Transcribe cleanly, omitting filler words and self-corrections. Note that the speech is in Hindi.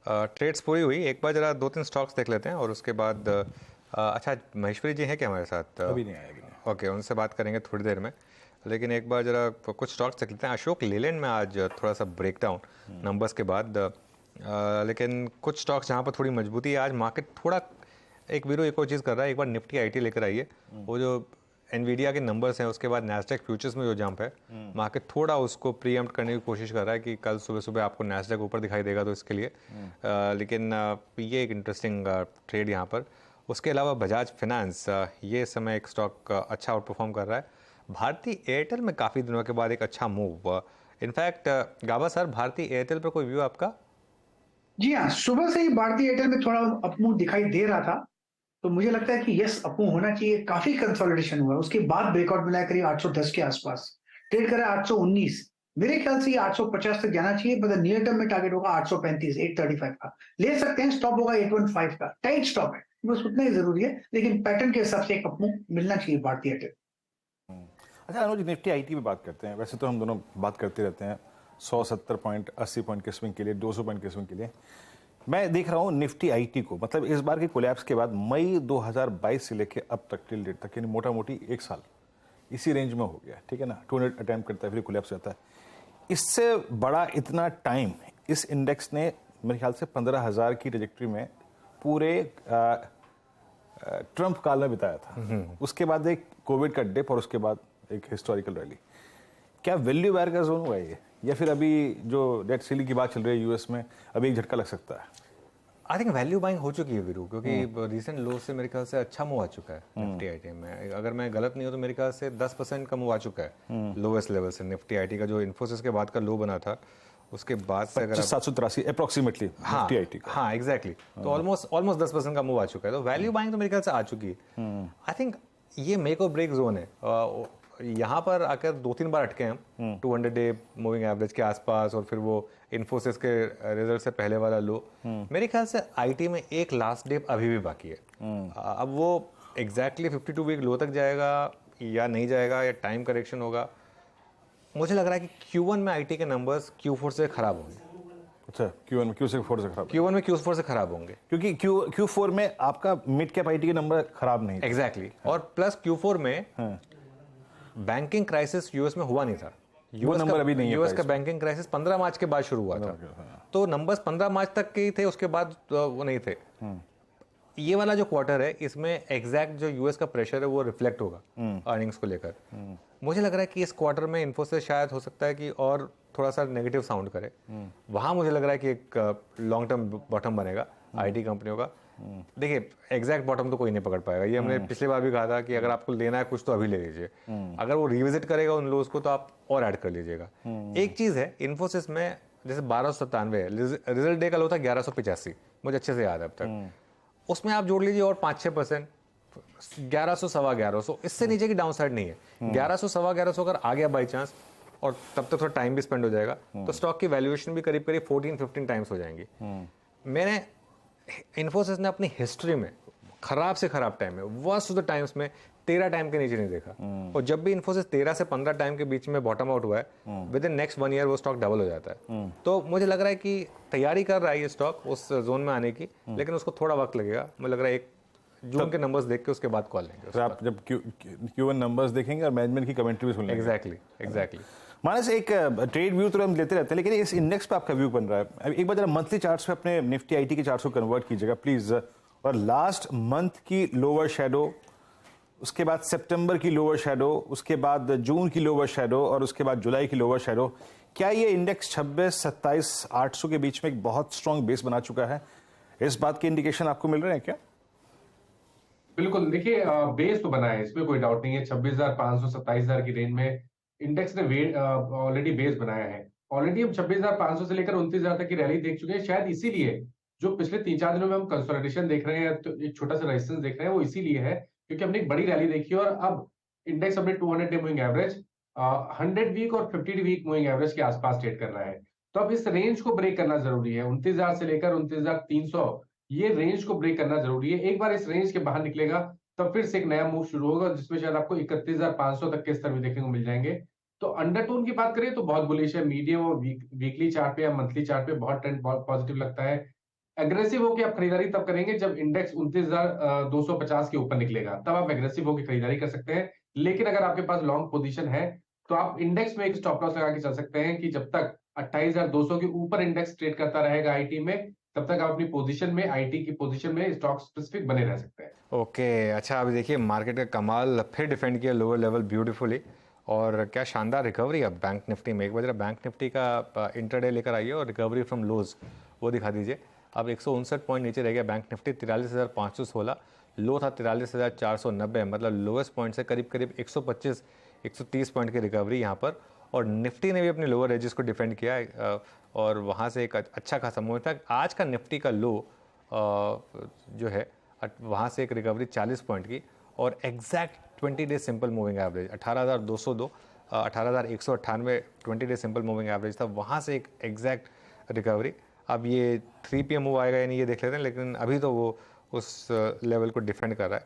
ट्रेड्स पूरी हुई। एक बार जरा दो तीन स्टॉक्स देख लेते हैं और उसके बाद अच्छा, महेश्वरी जी हैं क्या हमारे साथ? अभी नहीं आया, अभी नहीं। ओके, उनसे बात करेंगे थोड़ी देर में। लेकिन एक बार जरा कुछ स्टॉक्स देख लेते हैं। अशोक लेलैंड में आज थोड़ा सा ब्रेकडाउन नंबर्स के बाद, लेकिन कुछ स्टॉक्स जहाँ पर थोड़ी मजबूती है। आज मार्केट थोड़ा एक वीरो एक और चीज़ कर रहा है। एक बार निफ्टी आईटी लेकर आई है, वो जो एनवीडिया के नंबर्स हैं, उसके बाद नैस्डैक फ्यूचर्स में जो जंप है, मार्केट थोड़ा उसको प्रीएम्प्ट करने की कोशिश कर रहा है कि कल सुबह सुबह आपको नैस्डैक ऊपर दिखाई देगा तो इसके लिए। लेकिन ये एक इंटरेस्टिंग ट्रेड यहाँ पर। उसके अलावा बजाज फाइनेंस ये इस समय एक स्टॉक अच्छा आउट परफॉर्म कर रहा है। भारतीय एयरटेल में काफ़ी दिनों के बाद एक अच्छा मूव। इनफैक्ट गाबा सर, भारतीय एयरटेल पर कोई व्यू आपका? जी हाँ, सुबह से ही भारतीय एयरटेल में थोड़ा अपमूव दिखाई दे रहा था, तो मुझे लगता है कि यस, अपमूव होना चाहिए। काफी कंसोलिडेशन हुआ, उसके बाद ब्रेकआउट मिला है करीब 810 के आसपास, ट्रेड करा 819। मेरे ख्याल से ये 850 तक जाना चाहिए, बट नियर टर्म में टारगेट होगा 835, 835 का ले सकते हैं। स्टॉप होगा 815 का, टाइट स्टॉप है, बस उतना ही जरूरी है। लेकिन पैटर्न के हिसाब से एक अपमूव मिलना चाहिए भारतीय एयरटेल। अच्छा अनुज, निफ्टी आईटी पे बात करते हैं। वैसे तो हम दोनों बात करते रहते हैं 170 पॉइंट, 80 पॉइंट के स्विंग के लिए, 200 पॉइंट के स्विंग के लिए। मैं देख रहा हूँ निफ्टी आईटी को, मतलब इस बार की कोलैप्स के बाद मई 2022 से लेके अब तक टिल डेट तक, यानी मोटा मोटी एक साल इसी रेंज में हो गया, ठीक है ना। 200 अटैम्प्ट करता है, फिर कोलैप्स रहता है। इससे बड़ा इतना टाइम इस इंडेक्स ने मेरे ख्याल से 15,000 की ट्रेजेक्टरी में पूरे ट्रंप काल में बिताया था। उसके बाद एक कोविड का डिप और उसके बाद एक हिस्टोरिकल रैली। क्या वैल्यू बायर का जोन हुआ ये, या फिर अभी जो डेट सीलिंग की बात चल रही है यूएस में, अभी एक झटका लग सकता है? आई थिंक वैल्यू बाइंग हो चुकी है वीरू, क्योंकि रिसेंट लो से मेरे ख्याल से अच्छा मूव आ चुका है निफ्टी आईटी में। अगर मैं गलत नहीं हूँ तो मेरे ख्याल से 10% का मूव आ चुका है लोवेस्ट लेवल से। निफ्टी आईटी का जो इन्फोसिस के बाद का लो बना था, उसके बाद से अगर 783 अप्रोक्सीमेटली निफ्टी आईटी का। हाँ एग्जैक्टली, तो ऑलमोस्ट 10% का मूव आ चुका है। तो वैल्यू बाइंग तो मेरे ख्याल से आ चुकी है। आई थिंक ये मेक और ब्रेक जोन है। यहाँ पर आकर 2-3 बार अटके हम 200 डे मूविंग एवरेज के आसपास, और फिर वो इन्फोसिस के रिजल्ट से पहले वाला लो। मेरे ख्याल से आईटी में एक लास्ट डे अभी भी बाकी है। अब वो एग्जैक्टली 52 वीक लो तक जाएगा या नहीं जाएगा, या टाइम करेक्शन होगा। मुझे लग रहा है कि Q1 में आईटी के नंबर्स Q4 से खराब होंगे। अच्छा, Q1 में Q4 से खराब, Q1 में Q4 से खराब होंगे, क्योंकि Q4 में आपका मिड कैप आईटी के नंबर खराब नहीं थे। एग्जैक्टली। और प्लस Q4 में बैंकिंग क्राइसिस यूएस में हुआ नहीं था। वो नंबर अभी नहीं है। यूएस का बैंकिंग क्राइसिस 15 मार्च के बाद शुरू हुआ था, तो नंबर्स 15 मार्च तक के ही थे, उसके बाद वो नहीं थे। ये वाला जो क्वार्टर है, इसमें एग्जैक्ट जो यूएस का प्रेशर है वो रिफ्लेक्ट होगा अर्निंग्स को लेकर। मुझे लग रहा है कि इस क्वार्टर में इन्फोसिस शायद हो सकता है कि और थोड़ा सा नेगेटिव साउंड करे। वहां मुझे लग रहा है कि एक लॉन्ग टर्म बॉटम बनेगा आईटी कंपनियों का। देखिए, एग्जैक्ट बॉटम तो कोई नहीं पकड़ पाएगा। ये हमने पिछली बार भी कहा था कि अगर आपको लेना है कुछ तो अभी ले लीजिए। अगर वो रिविजिट करेगा उन लोज को तो आप और ऐड कर लीजिएगा। एक चीज है इन्फोसिस में, जैसे 1297 है, रिजल्ट डे का लो था 1185, मुझे अच्छे से याद है अब तक। उसमें आप जोड़ लीजिए और 5-6%, 1100, 1150, इससे नीचे की डाउन साइड नहीं है। 1100, 1150 अगर आ गया बाई चांस, और तब तक थोड़ा टाइम भी स्पेंड हो जाएगा, तो स्टॉक की वैल्यूएशन भी करीब करीब 14-15 टाइम्स हो जाएंगी। मैंने इन्फोसिस ने अपनी हिस्ट्री में खराब से खराब टाइम में, वर्स्ट ऑफ द टाइम्स में 13 टाइम के नीचे नहीं देखा। और जब भी इन्फोसिस 13 से 15 टाइम के बीच में बॉटम आउट हुआ है, विद इन नेक्स्ट 1 ईयर वो स्टॉक डबल हो जाता है। तो मुझे लग रहा है कि तैयारी कर रहा है ये स्टॉक उस जोन में आने की, लेकिन उसको थोड़ा वक्त लगेगा। मुझे लग रहा है 1 जून के नंबर्स देख के उसके बाद कॉल लेंगे। तो आप जब Q1 नंबर्स देखेंगे और मैनेजमेंट की कमेंट्री भी सुन लेंगे। एग्जैक्टली। मानस, एक ट्रेड व्यू तो हम लेते रहते हैं, लेकिन इस इंडेक्स पे आपका व्यू बन रहा है। एक बार जरा मंथली चार्ट्स पे अपने निफ्टी आईटी के चार्ट्स को कन्वर्ट कीजिएगा प्लीज। और लास्ट मंथ की लोअर शेडो, उसके बाद सितंबर की लोअर शेडो, उसके बाद जून की लोअर शेडो, और उसके बाद जुलाई की लोअर शेडो। क्या ये इंडेक्स 26, 27, 800 के बीच में एक बहुत स्ट्रॉन्ग बेस बना चुका है? इस बात के इंडिकेशन आपको मिल रहे हैं क्या? बिल्कुल, देखिए बेस तो बना है, इसमें कोई डाउट नहीं है। 26,500, 27,000 की रेंज में इंडेक्स ने ऑलरेडी बेस बनाया है। ऑलरेडी हम 26,500 से लेकर 29,000 तक की रैली देख चुके हैं। शायद इसीलिए जो पिछले 3-4 दिनों में हम कंसोलिडेशन देख रहे हैं, तो एक छोटा सा रेजिस्टेंस देख रहे हैं, वो इसीलिए है क्योंकि हमने एक बड़ी रैली देखी और अब इंडेक्स अपने 200 डे मूविंग एवरेज, 100 वीक और 50 वीक मूविंग एवरेज के आसपास ट्रेड कर रहा है। तो अब इस रेंज को ब्रेक करना जरूरी है। 29,000 से लेकर 29,300, ये रेंज को ब्रेक करना जरूरी है। एक बार इस रेंज के बाहर निकलेगा तब फिर से एक नया मूव शुरू होगा, जिसमें शायद आपको 31,500 तक के स्तर भी देखने को मिल जाएंगे। तो अंडरटोन की बात करें तो बहुत बुलिश है। मीडियम और वीकली चार्ट पे या मंथली चार्ट पे बहुत ट्रेंड बहुत पॉजिटिव लगता है। एग्रेसिव होकर आप खरीदारी तब करेंगे जब इंडेक्स 29,250 के ऊपर निकलेगा, तब आप एग्रेसिव होकर खरीदारी कर सकते हैं। लेकिन अगर आपके पास लॉन्ग पोजीशन है तो आप इंडेक्स में एक स्टॉप लॉस लगा के चल सकते हैं कि जब तक 28,200 के ऊपर इंडेक्स ट्रेड करता रहेगा आईटी में, तब तक आप अपनी पोजीशन में, आईटी की पोजीशन में स्टॉक स्पेसिफिक बने रह सकते हैं। ओके अच्छा, अभी देखिए मार्केट का कमाल फिर डिफेंड किया लोअर लेवल ब्यूटीफुली, और क्या शानदार रिकवरी है बैंक निफ्टी में। एक बार बैंक निफ्टी का इंटरडे लेकर आइए और रिकवरी फ्रॉम लोज वो दिखा दीजिए। अब 159 पॉइंट नीचे रह गया बैंक निफ्टी, 43,516, लो था 43,490, मतलब लोएस्ट पॉइंट से करीब करीब 125-130 पॉइंट की रिकवरी यहाँ पर। और निफ्टी ने भी अपने लोअर एजेस को डिफेंड किया और वहाँ से एक अच्छा खासा मूव था। आज का निफ्टी का लो जो है वहाँ से एक रिकवरी 40 पॉइंट की, और exact 20 day simple moving average 18,202, 18,198 20 day simple moving average था, वहाँ से एक एग्जैक्ट रिकवरी। अब ये 3 PM मूव आएगा या नहीं ये देख लेते हैं, लेकिन अभी तो वो उस लेवल को डिफेंड कर रहा है।